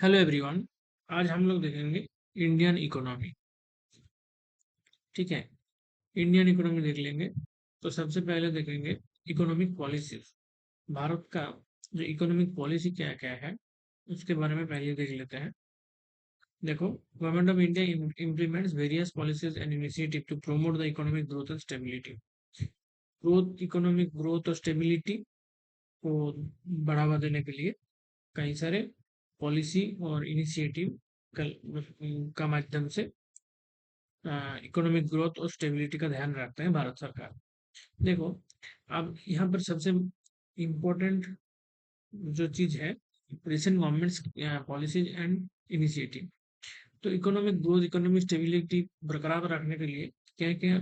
Hello everyone. आज हम लोग देखेंगे इंडियन इकोनॉमी। ठीक है, इंडियन इकोनॉमी देख लेंगे। तो सबसे पहले देखेंगे इकोनॉमिक पॉलिसीज। भारत का जो इकोनॉमिक पॉलिसी क्या क्या है उसके बारे में पहले देख लेते हैं। देखो, government of India implements various policies and initiative to promote the economic growth and stability. Economic growth और स्टेबिलिटी को बढ़ावा देने के लिए कई सारे पॉलिसी और इनिशिएटिव का माध्यम से इकोनॉमिक ग्रोथ और स्टेबिलिटी का ध्यान रखते हैं भारत सरकार। देखो, अब यहाँ पर सबसे इम्पोर्टेंट जो चीज है, recent governments policies and initiative. तो इकोनॉमिक ग्रोथ, इकोनॉमिक स्टेबिलिटी बरकरार रखने के लिए क्या क्या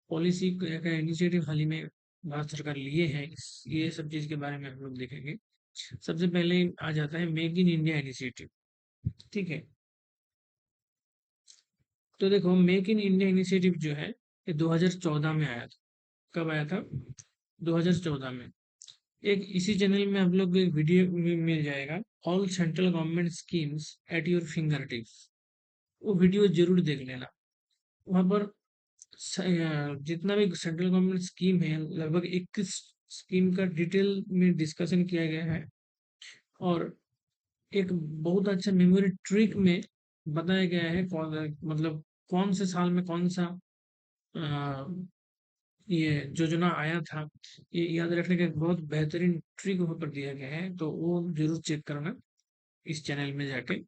पॉलिसी, क्या क्या इनिशिएटिव हाल ही में भारत सरकार लिए हैं, ये सब चीज के बारे में हम लोग देखेंगे। सबसे पहले आ जाता है मेक इन इंडिया इनिशिएटिव। ठीक है, तो देखो, मेक इन इंडिया इनिशिएटिव जो है ये 2014 में आया था। कब आया था? 2014 में। एक इसी चैनल में आप लोग को एक वीडियो मिल जाएगा, all central government schemes at your finger tips. वो वीडियो जरूर देख लेना। वहां पर जितना भी सेंट्रल गवर्नमेंट स्कीम है, लगभग 21 स्कीम का डिटेल में डिस्कशन किया गया है। और एक बहुत अच्छा मेमोरी ट्रिक में बताया गया है मतलब कौन से साल में कौन सा ये योजना आया था। ये याद रखने का एक बहुत बेहतरीन ट्रिक वहाँ पर दिया गया है, तो वो जरूर चेक करना इस चैनल में जाके।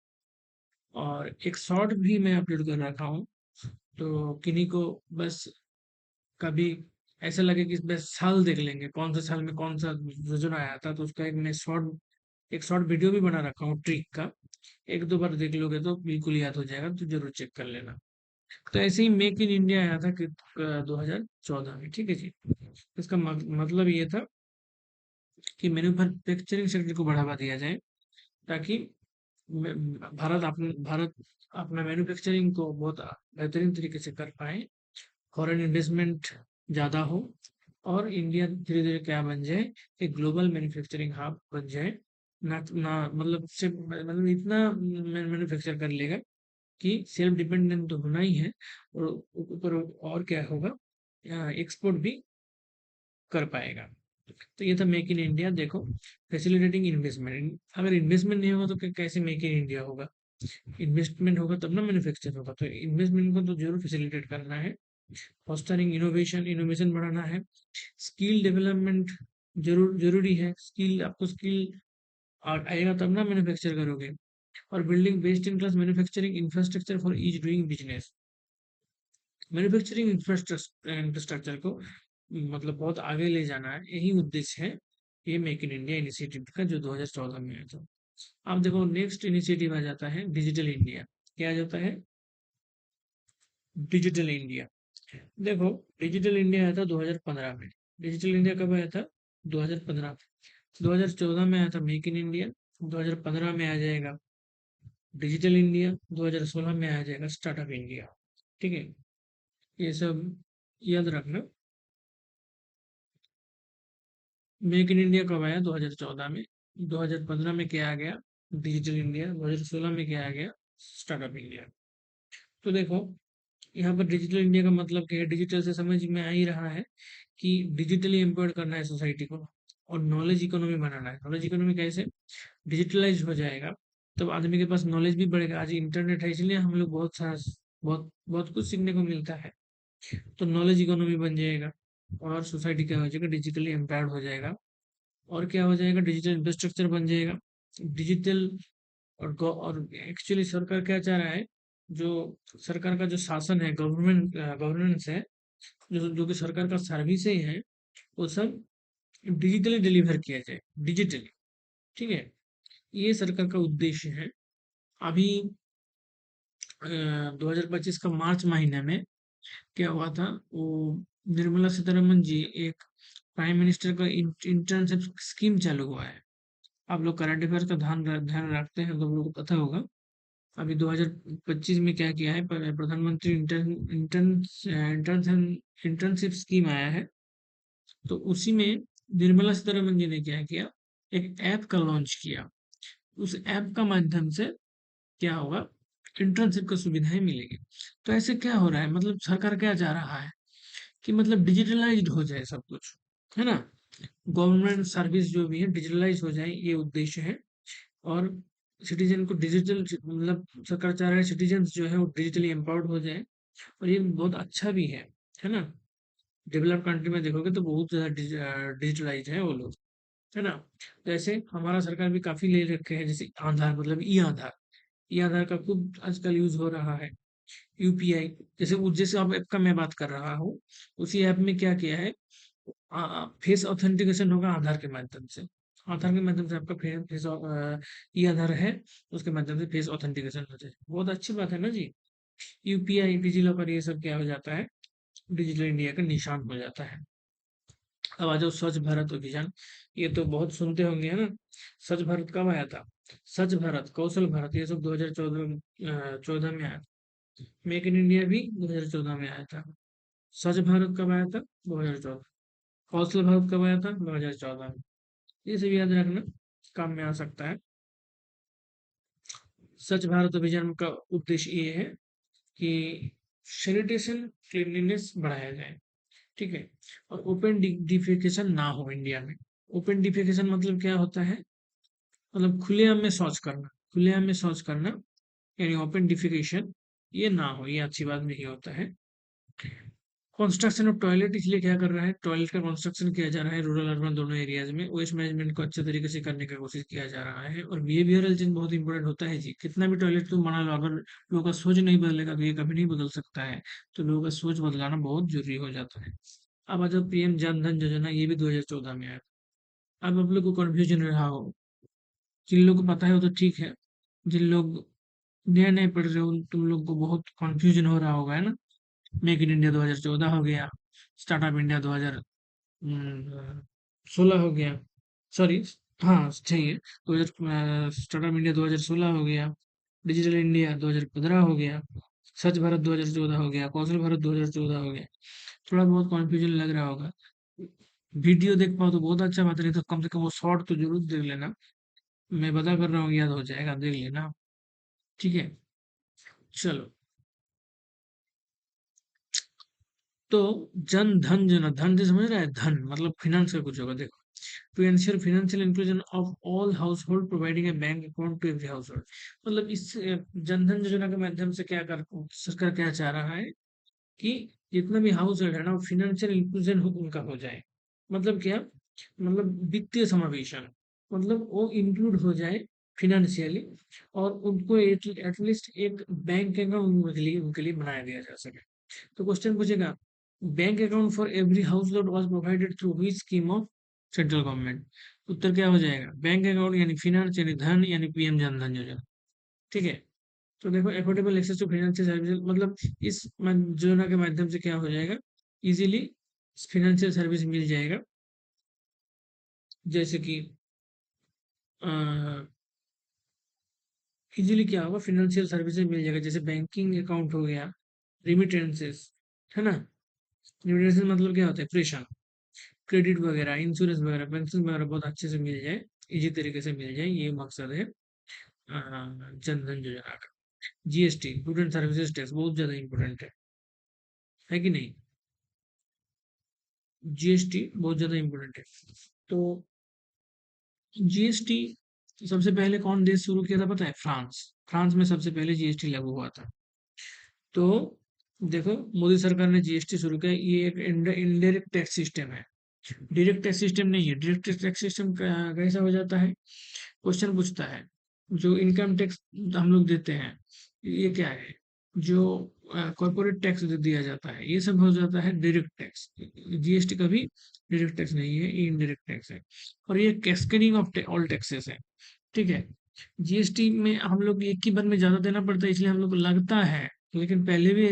और एक शॉर्ट भी मैं अपलोड कर रखा हूँ, तो किन्हीं को बस कभी ऐसा लगे कि बस साल देख लेंगे कौन से साल में कौन सा योजना आया था, तो उसका एक शॉर्ट वीडियो भी बना रखा हूँ ट्रिक का। एक दो बार देख लोगे तो बिल्कुल याद हो जाएगा, तो जरूर चेक कर लेना। तो ऐसे ही मेक इन इंडिया आया था कि 2014 में। ठीक है जी। इसका मतलब ये था कि मैन्युफैक्चरिंग सेक्टर को बढ़ावा दिया जाए, ताकि भारत अपना मैन्युफैक्चरिंग को बहुत बेहतरीन तरीके से कर पाए, फॉरेन इन्वेस्टमेंट ज़्यादा हो, और इंडिया धीरे धीरे क्या बन जाए, एक ग्लोबल मैन्युफैक्चरिंग हब बन जाए। ना मतलब सिर्फ मतलब इतना मैन्युफैक्चर कर लेगा कि सेल्फ डिपेंडेंट तो होना ही है, और ऊपर और क्या होगा, एक्सपोर्ट भी कर पाएगा। तो ये था मेक इन इंडिया। देखो, फैसिलिटेटिंग इन्वेस्टमेंट, अगर इन्वेस्टमेंट नहीं होगा तो कैसे मेक इन इंडिया होगा? इन्वेस्टमेंट होगा तब ना मैन्युफैक्चर होगा, तो इन्वेस्टमेंट को तो जरूर फैसिलिटेट करना है। फॉस्टरिंग इनोवेशन, इनोवेशन बढ़ाना है। स्किल डेवलपमेंट जरूरी है। आपको स्किल आएगा तब ना मैन्युफैक्चर करोगे। और building best in class manufacturing infrastructure for ease doing business. Manufacturing infrastructure को मतलब बहुत आगे ले जाना है, यही उद्देश्य है ये मेक इन इंडिया इनिशिएटिव का, जो 2014 में आया था। अब देखो, नेक्स्ट इनिशिएटिव आ जाता है डिजिटल इंडिया। क्या आ जाता है? Digital India. देखो, डिजिटल इंडिया आया था 2015 में। डिजिटल इंडिया कब आया था? 2015। 2014 में आया था मेक इन इंडिया। 2015 में आ जाएगा डिजिटल इंडिया। 2016 में आ जाएगा स्टार्टअप इंडिया। ठीक है, ये सब याद रखना। मेक इन इंडिया कब आया? 2014 में। 2015 में क्या आ गया? Digital India. 2016 में क्या आ गया? Startup India. तो देखो, यहाँ पर डिजिटल इंडिया का मतलब क्या है? डिजिटल से समझ में आ ही रहा है कि डिजिटली एम्पावर्ड करना है सोसाइटी को, और नॉलेज इकोनॉमी बनाना है। नॉलेज इकोनॉमी कैसे? डिजिटलाइज हो जाएगा तब आदमी के पास नॉलेज भी बढ़ेगा। आज इंटरनेट है, इसलिए हम लोग बहुत बहुत कुछ सीखने को मिलता है। तो नॉलेज इकोनॉमी बन जाएगा, और सोसाइटी क्या हो जाएगा? डिजिटली एम्पावर्ड हो जाएगा। और क्या हो जाएगा? डिजिटल इंफ्रास्ट्रक्चर बन जाएगा। डिजिटल और एक्चुअली सरकार क्या चाह रहा है? जो सरकार का जो शासन है, गवर्नेंस है, जो कि सरकार का सर्विस ही है, वो सब डिजिटली डिलीवर किया जाए, डिजिटली। ठीक है, ये सरकार का उद्देश्य है। अभी 2025 का मार्च महीने में क्या हुआ था, वो निर्मला सीतारमन जी, एक प्राइम मिनिस्टर का इंटर्नशिप स्कीम चालू हुआ है। आप लोग करंट अफेयर्स का ध्यान रखते हैं तो आप लोगों को पता होगा। अभी 2025 में क्या किया है, प्रधानमंत्री इंटर्नशिप स्कीम आया है। तो उसी में निर्मला सीतारमन जी ने क्या किया, एक ऐप का लॉन्च किया। उस ऐप का माध्यम से क्या होगा, इंटर्नशिप की सुविधाएं मिलेगी। तो ऐसे क्या हो रहा है, मतलब सरकार क्या चाह रहा है कि मतलब डिजिटलाइज्ड हो जाए सब कुछ, है ना? गवर्नमेंट सर्विस जो भी है डिजिटलाइज हो जाए, ये उद्देश्य है। और सिटीजन को डिजिटल, मतलब सरकार चाह रहा है सिटीजन जो है वो डिजिटली एम्पावर्ड हो जाए। और ये बहुत अच्छा भी है ना? डेवलप कंट्री में देखोगे तो बहुत ज़्यादा डिजिटलाइज है वो लोग, है ना? तो ऐसे हमारा सरकार भी काफ़ी ले रखे हैं, जैसे आधार, मतलब ई-आधार। ई-आधार का खूब आजकल यूज़ हो रहा है। यूपीआई, जैसे जिस आप ऐप का मैं बात कर रहा हूँ, उसी ऐप में क्या किया है, फेस ऑथेंटिकेशन होगा आधार के माध्यम से। आधार के माध्यम से आपका ई-आधार है, उसके माध्यम से फेस ऑथेंटिकेशन हो जाए। बहुत अच्छी बात है ना जी? यूपीआई, डिजी लॉकर, ये सब क्या हो जाता है, डिजिटल इंडिया का निशान हो जाता है। अब आ जाओ स्वच्छ भारत अभियान। ये तो बहुत सुनते होंगे, है ना? स्वच्छ भारत कब आया था? स्वच्छ भारत, कौशल भारत, ये सब 2014 में आया था। मेक इन इंडिया भी 2014 में आया था। स्वच्छ भारत कब आया था? 2014। कौशल भारत कब आया था? 2014 में। ये सब याद रखना काम में आ सकता है। स्वच्छ भारत अभियान का उद्देश्य ये है कि सैनिटेशन, क्लीनलीनेस बढ़ाया जाए, ठीक है? और ओपन डिफेकेशन ना हो इंडिया में। ओपन डिफेकेशन मतलब क्या होता है, मतलब खुलेआम में शौच करना। खुलेआम में शौच करना यानी ओपन डिफेकेशन, ये ना हो, ये अच्छी बात नहीं होता है। कंस्ट्रक्शन ऑफ टॉयलेट, इसलिए क्या कर रहा है, टॉयलेट का कंस्ट्रक्शन किया जा रहा है रूरल अर्बन दोनों एरियाज में। वेस्ट मैनेजमेंट को अच्छे तरीके से करने की कोशिश किया जा रहा है। और बिहेवियरल चेंज बहुत इंपॉर्टेंट होता है जी। कितना भी टॉयलेट तुम बना लो, अगर लोगों का सोच नहीं बदलेगा तो ये कभी नहीं बदल सकता है। तो लोगों का सोच बदलाना बहुत जरूरी हो जाता है। अब आ जाओ पीएम जन धन योजना, ये भी 2014 में आया। अब आप लोग को कन्फ्यूजन रहा हो, जिन लोग को पता है वो तो ठीक है, जिन लोग नए नए पढ़ रहे हो तुम लोग को बहुत कन्फ्यूजन हो रहा होगा, है ना? मेक इन इंडिया 2014 हो गया, स्टार्टअप इंडिया 2016 हो गया, सॉरी, हाँ सही है, 2000 स्टार्टअप इंडिया 2016 हो गया, डिजिटल इंडिया 2015 हो गया, स्वच्छ भारत 2014 हो गया, कौशल भारत 2014 हो गया। थोड़ा बहुत कन्फ्यूजन लग रहा होगा। वीडियो देख पाओ तो बहुत अच्छा बात, नहीं तो कम से कम वो शॉर्ट तो जरूर देख लेना। मैं बता कर रहा हूँ, याद हो जाएगा, देख लेना, ठीक है? चलो, तो जन धन, जो ना धन से समझ रहा है, धन मतलब फिनेंस का कुछ होगा, देखो। To ensure financial inclusion of all household, providing a bank account to every household। मतलब इस जनधन योजना के माध्यम से क्या कर सरकार क्या चाह रहा है कि जितना भी हाउस होल्ड है ना, फाइनेंशियल इंक्लूजन उनका हो जाए। मतलब क्या, मतलब वित्तीय समावेशन, मतलब वो इंक्लूड हो जाए फिनेंशियली। और उनको एटलीस्ट एक बैंक अकाउंट उनके लिए बनाया दिया जा सके। तो क्वेश्चन पूछेगा, bank account for every household was provided through which scheme of central government? उत्तर क्या हो जाएगा, बैंक अकाउंट यानी फिनांस यानी धन यानी पीएम जन धन योजना, ठीक है? तो देखो, affordable access to financial service, मतलब इस योजना के माध्यम से क्या हो जाएगा, इजीली फाइनेंशियल सर्विस मिल जाएगा। जैसे कि इजीली क्या होगा, फाइनेंशियल सर्विसेज मिल जाएगा, जैसे बैंकिंग अकाउंट हो गया, रिमिटेंसेस, है ना? रिमिटेंसेस मतलब क्या होता है, प्रेषण, क्रेडिट वगैरह, इंश्योरेंस वगैरह, पेंशन वगैरह बहुत अच्छे से मिल जाए, इजी तरीके से मिल जाए, ये मकसद है जन धन योजना का। GST, good and services tax, बहुत ज्यादा इंपॉर्टेंट है कि नहीं? जीएसटी बहुत ज्यादा इंपॉर्टेंट है। तो जीएसटी सबसे पहले कौन देश शुरू किया था पता है? फ्रांस। फ्रांस में सबसे पहले जीएसटी लागू हुआ था। तो देखो, मोदी सरकार ने जीएसटी शुरू किया, ये एक इनडायरेक्ट टैक्स सिस्टम है, डायरेक्ट टैक्स सिस्टम नहीं है। डायरेक्ट टैक्स सिस्टम कैसा हो जाता है, क्वेश्चन पूछता है, जो इनकम टैक्स हम लोग देते हैं, ये क्या है, जो कॉर्पोरेट टैक्स दिया जाता है, ये सब हो जाता है डायरेक्ट टैक्स। जीएसटी कभी डायरेक्ट टैक्स नहीं है, ये इनडायरेक्ट टैक्स है। और ये कैस्केडिंग ऑफ ऑल टैक्सेस है, ठीक है? जीएसटी में हम लोग एक ही बार में ज्यादा देना पड़ता है, इसलिए हम लोग को लगता है, लेकिन पहले भी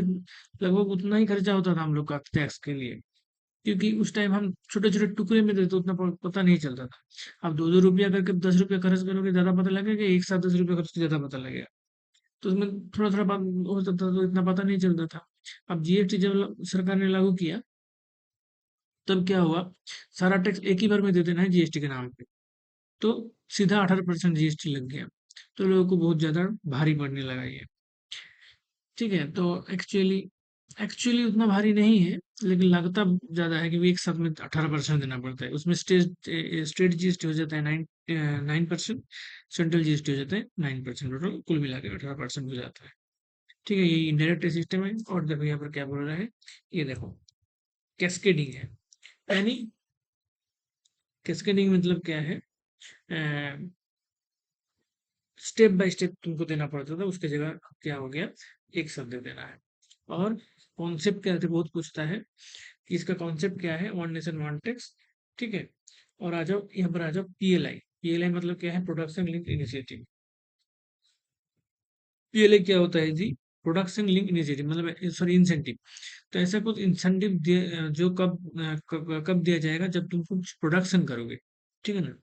लगभग उतना ही खर्चा होता था हम लोग का टैक्स के लिए, क्योंकि उस टाइम हम छोटे छोटे टुकड़े में देते, उतना पता नहीं चलता था। अब 2-2 रुपया करके 10 रुपया खर्च करोगे, ज्यादा पता लगेगा, एक साथ 10 रुपया खर्च ज्यादा पता लगेगा। तो उसमें थोड़ा थोड़ा हो जाता था, तो इतना पता नहीं चलता था। अब जीएसटी जब सरकार ने लागू किया, तब क्या हुआ, सारा टैक्स एक ही बार में दे देना है जीएसटी के नाम पे, तो सीधा 18% जीएसटी लग गया। तो लोगों को बहुत ज़्यादा भारी पड़ने लगा ये। ठीक है, तो एक्चुअली एक्चुअली उतना भारी नहीं है, लेकिन लगता ज़्यादा है क्योंकि एक साथ में 18% देना पड़ता है। उसमें स्टेट जीएसटी हो जाता है 9%, सेंट्रल जीएसटी हो जाता है 9%, टोटल कुल मिला के 18% हो जाता है। ठीक है, ये इनडायरेक्ट सिस्टम है। और देखो यहाँ पर क्या बोल रहा है, ये देखो कैस्केडिंग है, यानी कैस्केडिंग मतलब क्या है, स्टेप बाय स्टेप तुमको देना पड़ता था, उसकी जगह क्या हो गया, एक साथ दे देना है। और कॉन्सेप्ट क्या है, बहुत पूछता है कि इसका कॉन्सेप्ट क्या है, वन नेशन वन टैक्स। ठीक है, और आ जाओ यहाँ पर, आ जाओ पीएलआई। पीएलआई मतलब क्या है, प्रोडक्शन लिंक इनिशिएटिव। पीएलआई क्या होता है जी, प्रोडक्शन लिंक इनिशिएटिव मतलब सॉरी इंसेंटिव। तो ऐसा कुछ इंसेंटिव जो कब दिया जाएगा, जब तुम कुछ प्रोडक्शन करोगे। ठीक है ना,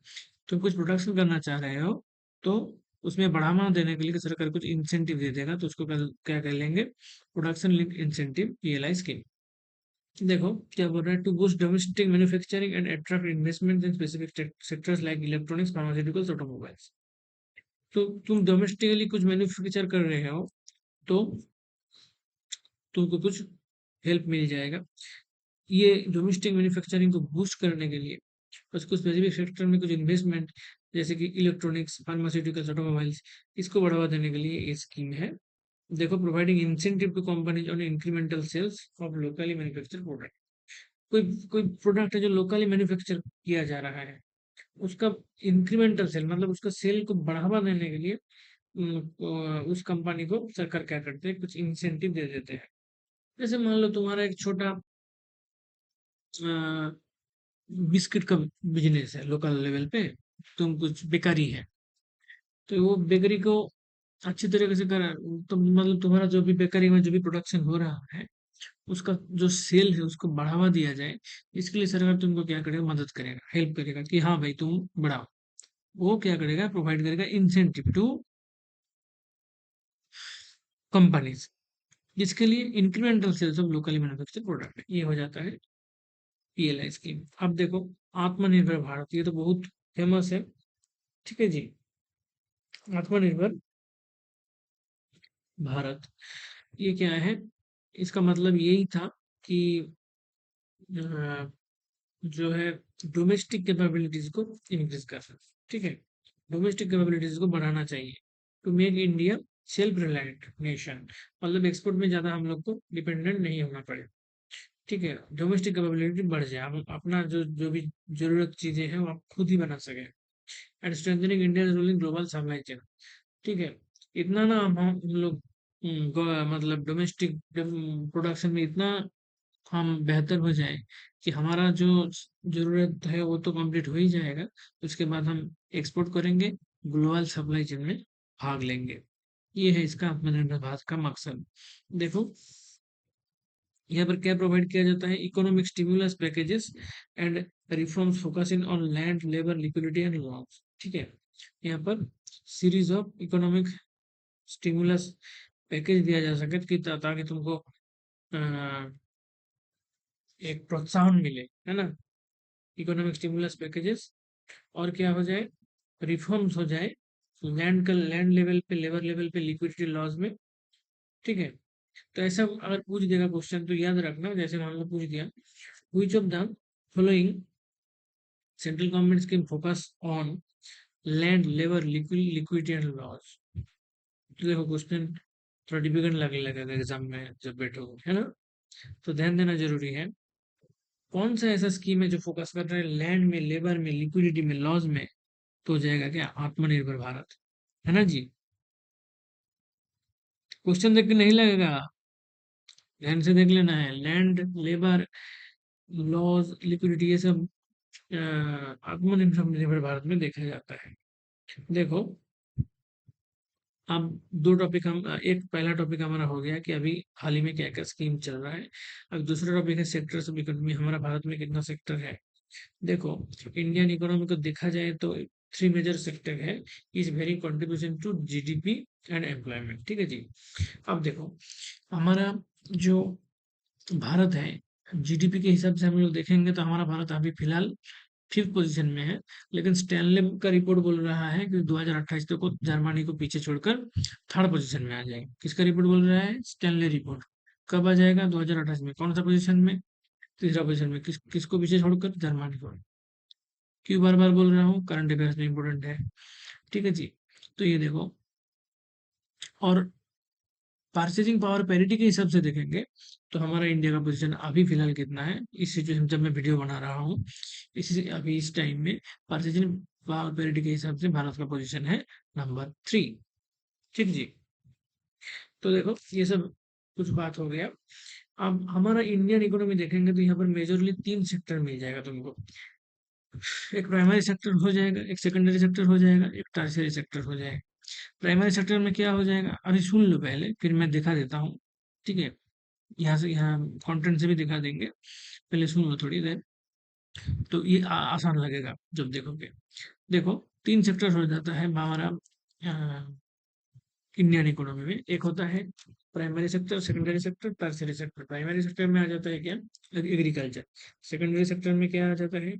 तुम कुछ प्रोडक्शन करना चाह रहे हो, तो उसमें बढ़ावा देने के लिए सरकार कुछ इंसेंटिव दे देगा, तो उसको क्या कर लेंगे, production linked incentive, PLI scheme. देखो क्या बोल रहा है, to boost domestic manufacturing and attract investment in specific sectors like electronics, pharmaceuticals, automobiles. तो तुम डोमेस्टिकली कुछ मैन्युफैक्चर कर रहे हो, तो तुमको कुछ हेल्प मिल जाएगा। ये डोमेस्टिक मैन्युफैक्चरिंग को बूस्ट करने के लिए उसको स्पेसिफिक सेक्टर में कुछ इन्वेस्टमेंट, जैसे कि इलेक्ट्रॉनिक्स, फार्मास्यूटिकल्स, ऑटोमोबाइल्स, इसको बढ़ावा देने के लिए ये स्कीम है। देखो, providing incentive to companies on incremental sales of locally manufacture product. कोई कोई प्रोडक्ट है जो लोकली मैन्युफैक्चर किया जा रहा है, उसका इंक्रीमेंटल सेल मतलब उसका सेल को बढ़ावा देने के लिए उस कंपनी को सरकार क्या करते हैं, कुछ इंसेंटिव दे देते हैं। जैसे मान लो तुम्हारा एक छोटा बिस्किट का बिजनेस है लोकल लेवल पे, तुम कुछ बेकरी है, तो वो बेकरी को अच्छी तरीके से कर, तो मतलब तुम्हारा जो भी बेकरी में जो भी प्रोडक्शन हो रहा है, उसका जो सेल है उसको बढ़ावा दिया जाए। इसके लिए सरकार तुमको क्या करेगा, मदद करेगा, हेल्प करेगा कि हाँ भाई तुम बढ़ाओ। वो क्या करेगा, प्रोवाइड करेगा इंसेंटिव टू कंपनीज, जिसके लिए incremental sales of locally manufacture product, ये हो जाता है पीएलआई स्कीम। अब देखो, आत्मनिर्भर भारत, ये तो बहुत फेमस है। ठीक है जी, आत्मनिर्भर भारत, ये क्या है, इसका मतलब यही था कि अ, जो है डोमेस्टिक कैपेबिलिटीज को इंक्रीज करना। ठीक है, डोमेस्टिक कैपेबिलिटीज को बढ़ाना चाहिए, to make India self reliant nation, मतलब एक्सपोर्ट में ज्यादा हम लोग को डिपेंडेंट नहीं होना पड़े। ठीक है, डोमेस्टिक कैपेबिलिटी बढ़ जाए, हम अपना जो जो भी जरूरत चीजें हैं वो आप खुद ही बना सके। And strengthening India ruling global supply chain. ठीक है, इतना ना हम लोग मतलब डोमेस्टिक प्रोडक्शन में इतना हम बेहतर हो जाए कि हमारा जो जरूरत है वो तो कंप्लीट हो ही जाएगा, उसके बाद हम एक्सपोर्ट करेंगे, ग्लोबल सप्लाई चेन में भाग लेंगे। ये है इसका आत्मनिर्भर भारत का मकसद। देखो यहाँ पर क्या प्रोवाइड किया जाता है, economic stimulus packages and reforms focusing on land, labour, liquidity and loss. ठीक है, यहाँ पर series of economic stimulus package दिया जा सके कि ताकि तुमको अ, एक प्रोत्साहन मिले, है ना, इकोनॉमिक स्टिमुलस पैकेजेस। और क्या हो जाए, रिफॉर्म्स हो जाए, लैंड लेवल पे, लेबर लेवल पे, लिक्विडिटी लॉज में। ठीक है, तो ऐसा अगर पूछ देगा क्वेश्चन तो याद रखना, जैसे मान लो पूछ दिया, which of the following central government scheme focus on land, labour, liquidity and laws. तो देखो क्वेश्चन थोड़ा डिफिकल्ट लगने लगेगा एग्जाम में जब बैठो, है ना, तो ध्यान देना जरूरी है। कौन सा ऐसा स्कीम है जो फोकस कर रहा है लैंड में, लेबर में, लिक्विडिटी में, लॉज में, तो हो जाएगा क्या, आत्मनिर्भर भारत, है ना जी। क्वेश्चन देख के नहीं लगेगा, ध्यान से देख लेना है, लैंड, लेबर, लॉज, लिक्विडिटी, ये सब आत्मनिर्भर भारत में देखा जाता है। देखो, अब दो टॉपिक हम एक पहला टॉपिक हमारा हो गया कि अभी हाल ही में क्या क्या स्कीम चल रहा है। अब दूसरा टॉपिक है सेक्टर्स ऑफ इकोनॉमी, हमारा भारत में कितना सेक्टर है। देखो, इंडियन इकोनॉमी को देखा जाए तो थ्री मेजर सेक्टर है, is very contribution to GDP and employment. ठीक है जी, अब देखो हमारा जो भारत है, जीडीपी के हिसाब से हम लोग देखेंगे तो हमारा भारत अभी फिलहाल 5th पोजीशन में है। लेकिन स्टैनले का रिपोर्ट बोल रहा है कि 2028 तक को जर्मनी को पीछे छोड़कर 3rd पोजीशन में आ जाएगा। किसका रिपोर्ट बोल रहा है? Stanley report. कब आ जाएगा? 2028 में। कौन सा पोजीशन में? 3रा पोजीशन में। किसको पीछे छोड़कर? जर्मनी को। क्यों बार बार बोल रहा हूँ? करंट अफेयर्स में इंपॉर्टेंट है। ठीक है जी। तो ये देखो, और परचेजिंग पावर पैरिटी के हिसाब से देखेंगे तो हमारा इंडिया का पोजीशन अभी फिलहाल कितना है, इस सिचुएशन जब मैं वीडियो बना रहा हूँ, इसी अभी इस टाइम में परचेजिंग पावर पैरिटी के हिसाब से भारत का पोजीशन है नंबर 3। ठीक जी। तो देखो, ये सब कुछ बात हो गया। अब हमारा इंडियन इकोनॉमी देखेंगे तो यहाँ पर मेजरली 3 सेक्टर मिल जाएगा तुमको। एक प्राइमरी सेक्टर हो जाएगा, एक सेकेंडरी सेक्टर हो जाएगा, एक टर्शियरी सेक्टर हो जाएगा। प्राइमरी सेक्टर में क्या हो जाएगा, अभी सुन लो पहले, फिर मैं दिखा देता हूँ। ठीक है, यहाँ से यहाँ कंटेंट से भी दिखा देंगे, पहले सुन लो थोड़ी देर, तो ये आसान लगेगा जब देखोगे। देखो, 3 सेक्टर हो जाता है हमारा इंडियन इकोनॉमी में। एक होता है primary sector, secondary sector, tertiary sector. Primary sector में आ जाता है क्या? एग्रीकल्चर। सेकेंडरी सेक्टर में क्या आ जाता है?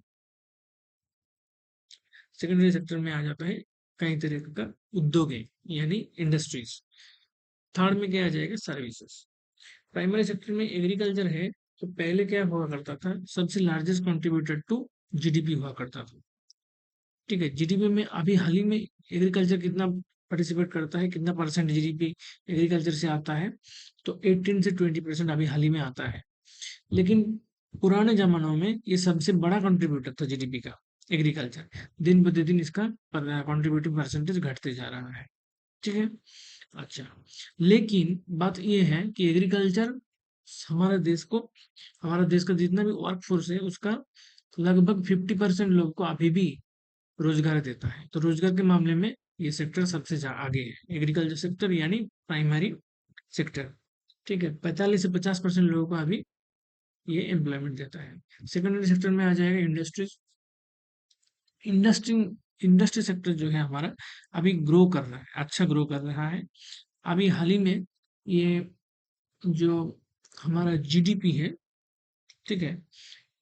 सेकेंडरी सेक्टर में आ जाता है कई तरह का उद्योग है, यानी इंडस्ट्रीज। थर्ड में क्या आ जाएगा? सर्विसेज। प्राइमरी सेक्टर में एग्रीकल्चर है, तो पहले क्या हुआ करता था? सबसे लार्जेस्ट कंट्रीब्यूटर टू जीडीपी हुआ करता था। ठीक है, जीडीपी में अभी हाल ही में एग्रीकल्चर कितना पार्टिसिपेट करता है, कितना परसेंट जीडीपी एग्रीकल्चर से आता है? तो 18 से 20% अभी हाल ही में आता है। लेकिन पुराने जमानों में ये सबसे बड़ा कंट्रीब्यूटर था जीडीपी का, एग्रीकल्चर। दिन ब दिन इसका कंट्रीब्यूटिव परसेंटेज घटते जा रहा है। ठीक है। अच्छा, लेकिन बात ये है कि एग्रीकल्चर हमारे देश को, हमारा देश का जितना भी वर्क फोर्स है उसका लगभग 50% लोग को अभी भी रोजगार देता है। तो रोजगार के मामले में ये सेक्टर सबसे आगे है, एग्रीकल्चर सेक्टर यानी प्राइमरी सेक्टर। ठीक है, 45 से 50% लोगों को अभी ये एम्प्लॉयमेंट देता है। सेकेंडरी सेक्टर में आ जाएगा इंडस्ट्रीज। इंडस्ट्री इंडस्ट्री सेक्टर जो है हमारा, अभी ग्रो कर रहा है, अच्छा ग्रो कर रहा है। अभी हाल ही में ये जो हमारा जीडीपी है, ठीक है,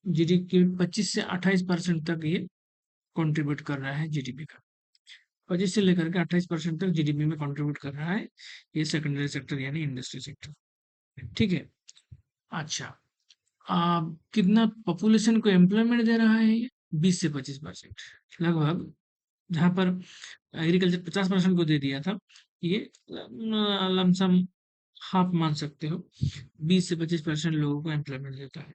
जीडीपी 25 से 28% तक ये कंट्रीब्यूट कर रहा है जीडीपी का। 25 से लेकर के 28% तक जीडीपी में कंट्रीब्यूट कर रहा है ये सेकेंडरी सेक्टर यानी इंडस्ट्री सेक्टर। ठीक है। अच्छा, कितना पॉपुलेशन को एम्प्लॉयमेंट दे रहा है ये? 20 से 25% लगभग। जहाँ पर एग्रीकल्चर 50% को दे दिया था, ये लमसम हाफ मान सकते हो, 20 से 25% लोगों को एम्प्लॉयमेंट देता है।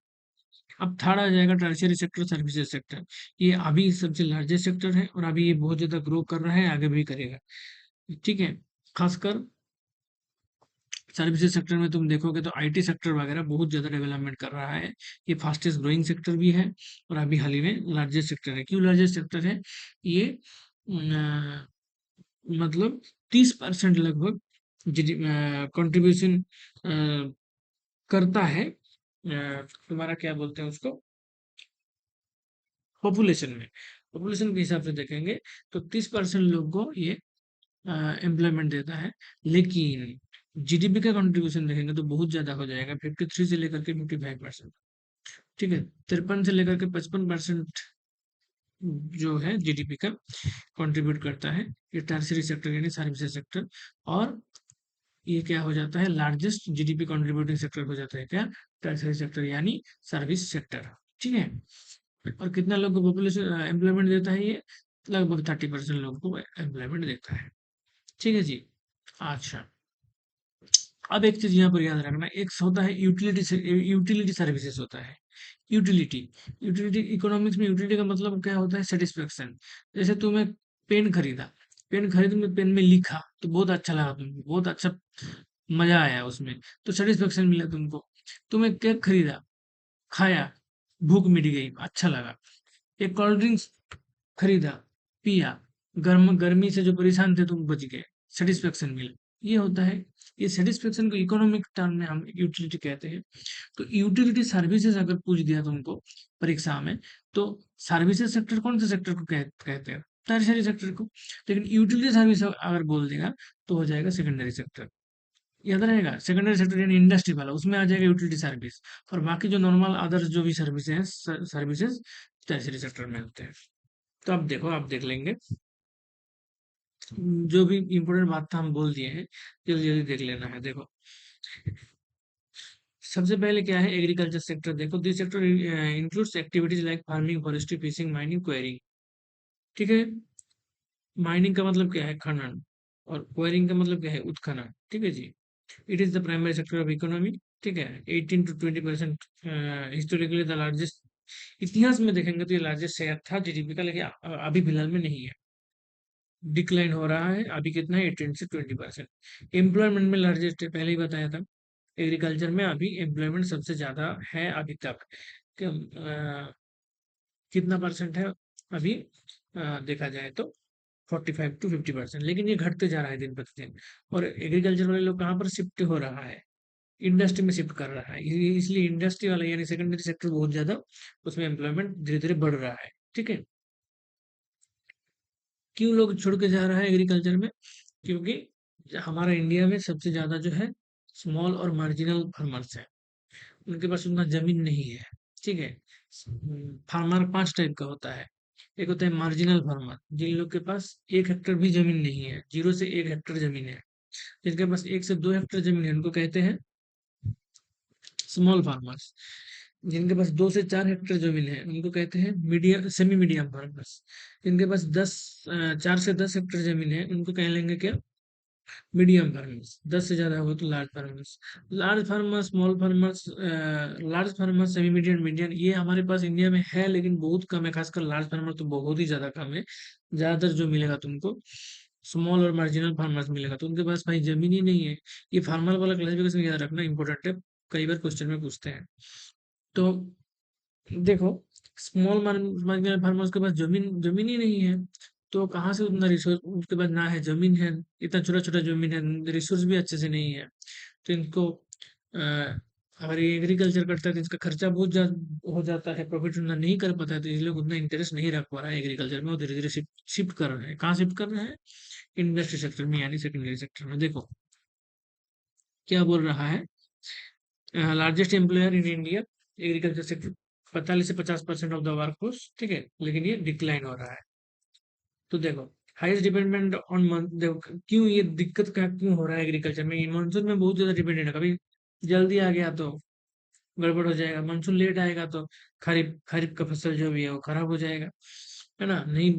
अब थर्ड आ जाएगा टर्शियरी सेक्टर, सर्विसेज सेक्टर। ये अभी सबसे लार्जेस्ट सेक्टर है और अभी ये बहुत ज्यादा ग्रो कर रहा है, आगे भी करेगा। ठीक है, खासकर सर्विसेज सेक्टर में तुम देखोगे तो आईटी सेक्टर वगैरह बहुत ज्यादा डेवलपमेंट कर रहा है। ये फास्टेस्ट ग्रोइंग सेक्टर भी है और अभी हाल ही में लार्जेस्ट सेक्टर है। क्यों लार्जेस्ट सेक्टर है? ये मतलब 30% लगभग कंट्रीब्यूशन करता है, तुम्हारा क्या बोलते हैं उसको, पॉपुलेशन में। पॉपुलेशन के हिसाब से देखेंगे तो 30% लोग को ये एम्प्लॉयमेंट देता है। लेकिन जीडीपी का कंट्रीब्यूशन देखेंगे तो बहुत ज्यादा हो जाएगा, 53 से लेकर के 55%। ठीक है, 53 से लेकर के 55% जो है जीडीपी का कंट्रीब्यूट करता है ये टर्शियरी सेक्टर यानी सर्विसेज सेक्टर। और ये क्या हो जाता है? लार्जेस्ट जीडीपी कंट्रीब्यूटिंग सेक्टर हो जाता है क्या? टर्शियरी सेक्टर यानी सर्विस सेक्टर। ठीक है, और कितना लोग को पॉपुलेशन एम्प्लॉयमेंट देता है ये? लगभग 30% लोगों को एम्प्लॉयमेंट देता है। ठीक है जी। अच्छा, अब एक चीज यहाँ पर याद रखना, एक होता है यूटिलिटी से, यूटिलिटी सर्विसेज होता है। यूटिलिटी, यूटिलिटी इकोनॉमिक्स में यूटिलिटी का मतलब क्या होता है? सेटिस्फेक्शन। जैसे तुम्हें पेन खरीदा, पेन खरीद में पेन में लिखा तो बहुत अच्छा लगा तुमको, बहुत अच्छा मजा आया उसमें, तो सेटिस्फेक्शन मिला तुमको। तुम्हें केक खरीदा, खाया, भूख मिट गई, अच्छा लगा। एक कोल्ड ड्रिंक्स खरीदा, पिया, गर्मी से जो परेशान थे तुम बच गए, सेटिस्फेक्शन मिला। ये होता है, ये सेटिस्फेक्शन को इकोनॉमिक टर्म में हम यूटिलिटी कहते हैं। तो यूटिलिटी सर्विसेज अगर पूछ दिया तुमको परीक्षा में, तो सर्विसेज सेक्टर कौन से सेक्टर को कहते हैं? टर्शियरी सेक्टर को। लेकिन यूटिलिटी सर्विस अगर बोल देगा तो हो जाएगा सेकेंडरी सेक्टर। याद रहेगा, सेकेंडरी सेक्टर यानी इंडस्ट्री वाला, उसमें आ जाएगा यूटिलिटी सर्विस। और बाकी जो नॉर्मल अदर्स जो भी सर्विस हैं, सर्विसेज, टर्शियरी सेक्टर में आते हैं। तो अब देखो, आप देख लेंगे, जो भी इम्पोर्टेंट बात था हम बोल दिए हैं, जल्दी जल्दी देख लेना है। देखो, सबसे पहले क्या है, एग्रीकल्चर सेक्टर। देखो, this sector includes activities like farming, forestry, fishing, mining, quarrying. ठीक है। माइनिंग का मतलब क्या है, खनन, और क्वेरिंग का मतलब क्या है, उत्खनन। ठीक है जी। It is the primary sector of economy. ठीक है। 18 to 20% हिस्टोरिकली द लार्जेस्ट। इतिहास में देखेंगे तो ये लार्जेस्ट शेयर था जीडीपी का, लेकिन अभी फिलहाल में नहीं है, डिक्लाइन हो रहा है। अभी कितना है, 18 से 20%। एम्प्लॉयमेंट में लार्जेस्ट है, पहले ही बताया था। एग्रीकल्चर में अभी एम्प्लॉयमेंट सबसे ज्यादा है अभी तक। कितना परसेंट है अभी, देखा जाए तो 45 to 50%, लेकिन ये घटते जा रहा है दिन प्रतिदिन। और एग्रीकल्चर वाले लोग कहाँ पर शिफ्ट हो रहा है, इंडस्ट्री में शिफ्ट कर रहा है। इसलिए इंडस्ट्री वाला यानी सेकेंडरी सेक्टर बहुत ज्यादा, उसमें एम्प्लॉयमेंट धीरे धीरे बढ़ रहा है। ठीक है। क्यों लोग छोड़ के जा रहा है एग्रीकल्चर में, क्योंकि हमारा इंडिया में सबसे ज्यादा जो है स्मॉल और मार्जिनल फार्मर्स है, उनके पास उतना जमीन नहीं है। ठीक है। फार्मर 5 टाइप का होता है। एक होता है मार्जिनल फार्मर, जिन लोग के पास 1 हेक्टर भी जमीन नहीं है, 0 से 1 हेक्टर जमीन है। जिनके पास 1 से 2 हेक्टर जमीन है, उनको कहते हैं स्मॉल फार्मर्स। जिनके पास 2 से 4 हेक्टर जमीन है, उनको कहते हैं मीडियम, सेमी मीडियम फार्मर्स। जिनके पास 4 से 10 हेक्टर जमीन है, उनको कह लेंगे क्या, मीडियम फार्मर्स। 10 से ज्यादा हो तो large farmers. Large farmers, small farmers, large farmers, semi medium, medium, ये हमारे पास इंडिया में है, लेकिन बहुत कम है। खासकर लार्ज फार्मर तो बहुत ही ज्यादा कम है। ज्यादातर जो मिलेगा तुमको स्मॉल और मार्जिनल फार्मर्स मिलेगा, तो उनके पास भाई जमीन ही नहीं है। ये फार्मर वाला क्लासिफिकेशन याद रखना इंपॉर्टेंट है, कई बार क्वेश्चन में पूछते हैं। तो देखो, स्मॉल मार्जिनल फार्मर्स के पास जमीन जमीन ही नहीं है, तो कहाँ से उतना रिसोर्स उसके पास, ना है जमीन है, इतना छोटा छोटा जमीन है, रिसोर्स भी अच्छे से नहीं है। तो इनको अगर ये एग्रीकल्चर करता है तो इसका खर्चा बहुत ज्यादा हो जाता है, प्रॉफिट उतना नहीं कर पाता है, तो इसलिए उतना इंटरेस्ट नहीं रख पा रहा है एग्रीकल्चर में, और धीरे धीरे शिफ्ट कर रहे हैं। कहाँ शिफ्ट कर रहे हैं, इंडस्ट्री सेक्टर में, यानी सेकेंडरी सेक्टर में। देखो क्या बोल रहा है, largest employer in India, agriculture sector, 45 से 50% ऑफ द वर्क फोर्स। ठीक है, लेकिन ये डिक्लाइन हो रहा है। तो देखो, हाईएस्ट डिपेंडेंट ऑन, देखो क्यों ये दिक्कत का क्यों हो रहा है एग्रीकल्चर में, मानसून में बहुत ज्यादा डिपेंडेंट है। कभी जल्दी आ गया तो गड़बड़ हो जाएगा, मानसून लेट आएगा तो खरीफ खरीफ का फसल जो भी है वो खराब हो जाएगा, है ना, नहीं,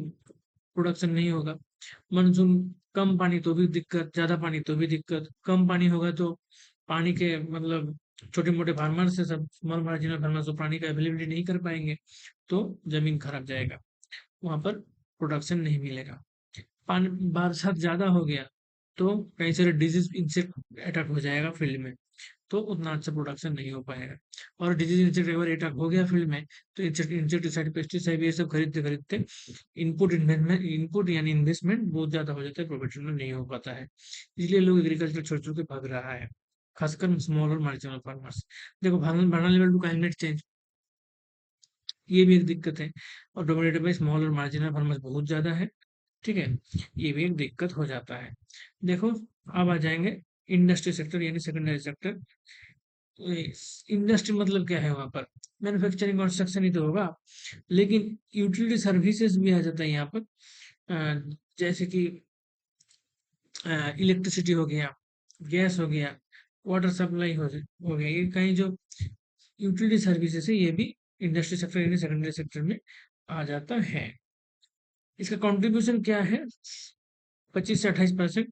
प्रोडक्शन नहीं होगा। मानसून कम पानी तो भी दिक्कत, ज्यादा पानी तो भी दिक्कत। कम पानी होगा तो पानी के मतलब छोटे मोटे फार्मर्स से, सब स्मॉल मार्जिनल फार्मर्स तो पानी का अवेलेबिलिटी नहीं कर पाएंगे, तो जमीन खराब जाएगा, वहां पर प्रोडक्शन नहीं मिलेगा। पानी बरसात ज्यादा हो गया तो कई सारे डिजीज, इंसेक्ट अटैक हो जाएगा फील्ड में, तो उतना अच्छा प्रोडक्शन नहीं हो पाएगा। और डिजीज इंसेक्ट अगर अटैक हो गया फील्ड में, तो इंसेक्टिसाइड, पेस्टिसाइड, ये सब खरीदते खरीदते इनपुट इन्वेस्टमेंट, इनपुट यानी इन्वेस्टमेंट बहुत ज्यादा हो जाता है, प्रॉफिट में नहीं हो पाता है। इसलिए लोग एग्रीकल्चर छोड़ छोड़ के भाग रहा है, खासकर स्मॉल और मार्जिनल फार्मर्स। देखो, लेवल टू क्लाइमेट चेंज, ये भी एक दिक्कत है, और डोमिनेटेड बाई स्मॉल और मार्जिनल फार्मर्स बहुत ज्यादा है। ठीक है, ये भी एक दिक्कत हो जाता है। देखो, अब आ जाएंगे इंडस्ट्री सेक्टर यानी सेकेंडरी सेक्टर। इंडस्ट्री मतलब क्या है, वहां पर मैन्युफैक्चरिंग कंस्ट्रक्शन ही तो होगा, लेकिन यूटिलिटी सर्विसेज भी आ जाता है यहाँ पर। जैसे कि इलेक्ट्रिसिटी हो गया, गैस हो गया, वाटर सप्लाई हो गया, ये कहीं जो यूटिलिटी सर्विसेज है, ये भी इंडस्ट्री सेक्टर यानी सेकेंडरी सेक्टर में आ जाता है। इसका कंट्रीब्यूशन क्या है, 25 से 28%।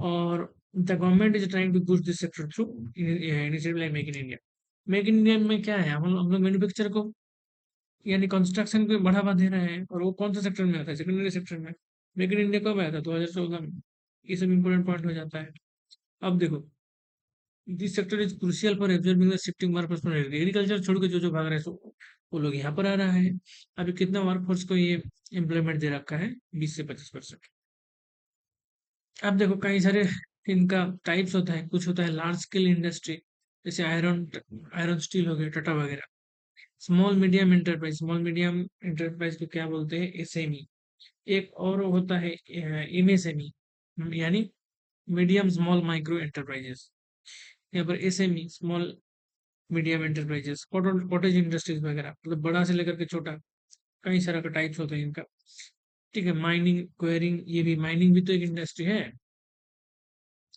और the government is trying to push this sector through initiative like make in India. Make in India में क्या है, हम लोग मैन्युफैक्चर को यानी कंस्ट्रक्शन को बढ़ावा दे रहे हैं, और वो कौन सा सेक्टर में आता है, सेकेंडरी सेक्टर में। मेक इन इंडिया कब आया था, 2014 में। ये सब इंपॉर्टेंट पॉइंट हो जाता है। अब देखो, this sector is crucial for absorbing the shifting workforce from agriculture छोड़ के जो भाग रहे हैं, वो लोग यहाँ पर आ रहा है। अभी कितना वर्कफोर्स को ये एम्प्लॉयमेंट दे रखा है, 20 से 25%। अब देखो, कई सारे इनका टाइप्स होता है, कुछ होता है लार्ज स्केल इंडस्ट्री, जैसे आयरन आयरन स्टील हो गया, टाटा वगैरह। Small medium enterprise, small medium enterprise को क्या बोलते हैं, एसएमई। एक और होता है एमएसएमई, यानी मीडियम स्मॉल माइक्रो एंटरप्राइजेस। यहाँ पर SME, small medium enterprises, cottage industries वगैरह, मतलब बड़ा से लेकर के छोटा, कई सारा का टाइप्स होते हैं इनका। ठीक है, माइनिंग, क्वेरिंग, ये भी माइनिंग भी तो एक इंडस्ट्री है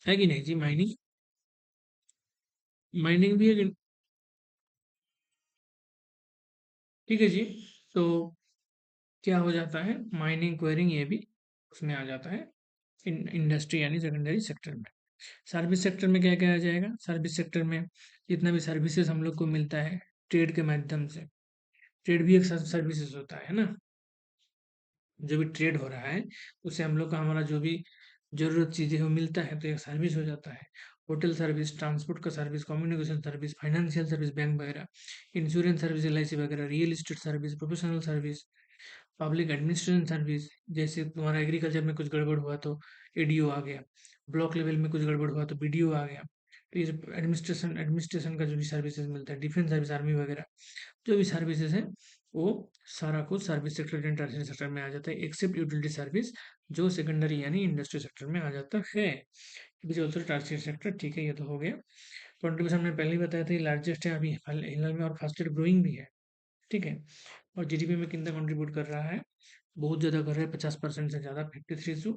कि नहीं जी? माइनिंग, माइनिंग भी एक, ठीक है जी। तो क्या हो जाता है, माइनिंग, क्वेरिंग, ये भी उसमें आ जाता है इंडस्ट्री यानी सेकेंडरी सेक्टर में। सर्विस सेक्टर में क्या क्या आ जाएगा? सर्विस सेक्टर में जितना भी सर्विसेज हम लोग को मिलता है ट्रेड के माध्यम से, ट्रेड भी एक सर्विसेज होता है ना, जो भी ट्रेड हो रहा है उससे हम लोग का हमारा जो भी जरूरत चीजें वो मिलता है, तो एक सर्विस हो जाता है। होटल सर्विस, ट्रांसपोर्ट का service, communication service, financial service, bank वगैरह, इंश्योरेंस सर्विस, LIC वगैरह, real estate service, professional service, public administration service, जैसे तुम्हारा एग्रीकल्चर में कुछ गड़बड़ हुआ तो ADO आ गया, ब्लॉक लेवल में कुछ गड़बड़ हुआ तो BDO आ गया। तो ये एडमिनिस्ट्रेशन एडमिनिस्ट्रेशन का जो भी सर्विसेज मिलता है, डिफेंस सर्विस, आर्मी वगैरह, जो भी सर्विसेज है वो सारा कुछ service sector and tertiary sector में आ जाता है, एक्सेप्ट यूटिलिटी सर्विस जो सेकेंडरी यानी इंडस्ट्री सेक्टर में आ जाता है। It is also tertiary sector. ठीक है, ये तो हो गया। कंट्रीब्यूशन में पहले ही बताया था, लार्जेस्ट है अभी हिलल में और फास्टेस्ट ग्रोइंग भी है। ठीक है, और GDP में कितना कंट्रीब्यूट कर रहा है? बहुत ज़्यादा कर रहा है, 50% से ज़्यादा, 53 से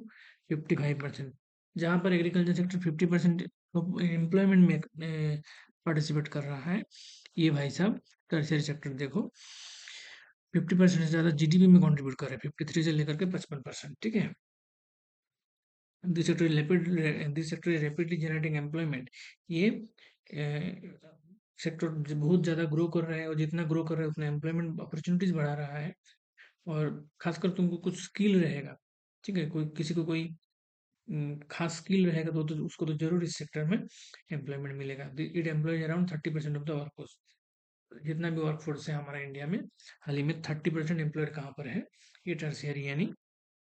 55%। जहाँ पर एग्रीकल्चर सेक्टर 50% एम्प्लॉयमेंट में पार्टिसिपेट कर रहा है, ये भाई साहब टर्शियरी सेक्टर देखो 50% से ज़्यादा GDP में कंट्रीब्यूट कर रहा है, 53 से लेकर के 55%। ठीक है, this sector is rapidly generating employment. ये सेक्टर बहुत ज़्यादा ग्रो कर रहा है, और जितना ग्रो कर रहा है उतना एम्प्लॉयमेंट अपॉर्चुनिटीज बढ़ा रहा है। और खासकर तुमको कुछ स्किल रहेगा, ठीक है, कोई किसी को कोई खास स्किल रहेगा तो उसको तो जरूर इस सेक्टर में एम्प्लॉयमेंट मिलेगा। It employees around 30% of the workforce. जितना भी वर्कफोर्स है हमारा इंडिया में, हाल ही में 30% एम्प्लॉयड कहाँ पर है? ये टर्शियरी यानी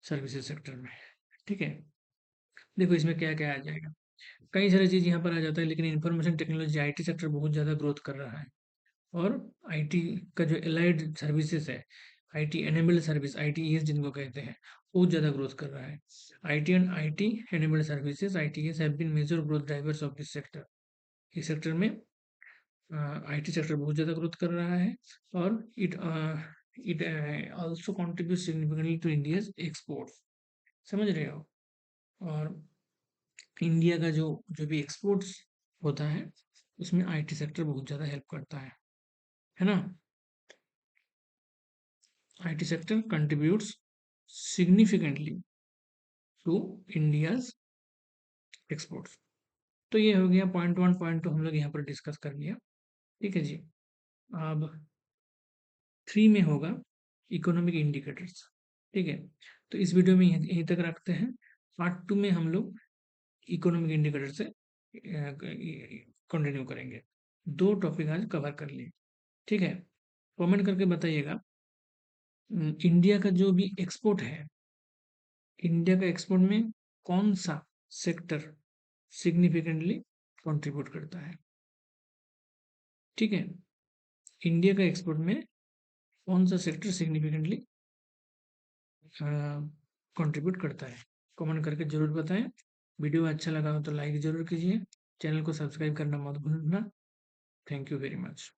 सर्विसेज सेक्टर में। ठीक है, देखो इसमें क्या क्या आ जाएगा, कई सारी चीज़ यहाँ पर आ जाता है, लेकिन इन्फॉर्मेशन टेक्नोलॉजी IT सेक्टर बहुत ज़्यादा ग्रोथ कर रहा है। और IT का जो एलाइड सर्विसेज है, IT एनेबल्ड सर्विस, ITES जिनको कहते हैं, बहुत ज़्यादा ग्रोथ कर रहा है। IT enabled services, ITES have been major growth drivers of this sector. इस सेक्टर में IT सेक्टर बहुत ज़्यादा ग्रोथ कर रहा है। और it also contribute significantly to India's exports. समझ रहे हो? और इंडिया का जो जो भी एक्सपोर्ट्स होता है उसमें IT सेक्टर बहुत ज़्यादा हेल्प करता है ना? IT sector contributes significantly to India's exports। तो ये हो गया पॉइंट 1, पॉइंट 2 हम लोग यहाँ पर डिस्कस कर लिया। ठीक है जी। अब 3 में होगा इकोनॉमिक इंडिकेटर्स। ठीक है, तो इस वीडियो में यहीं तक रखते हैं। पार्ट 2 में हम लोग इकोनॉमिक इंडिकेटर से कंटिन्यू करेंगे। 2 टॉपिक आज कवर कर लिए। ठीक है, कमेंट करके बताइएगा इंडिया का जो भी एक्सपोर्ट है, इंडिया का एक्सपोर्ट में कौन सा सेक्टर सिग्निफिकेंटली कंट्रीब्यूट करता है? ठीक है, इंडिया का एक्सपोर्ट में कौन सा सेक्टर सिग्निफिकेंटली कंट्रीब्यूट करता है? कमेंट करके जरूर बताएं। वीडियो अच्छा लगा हो तो लाइक जरूर कीजिए, चैनल को सब्सक्राइब करना मत भूलना। Thank you very much.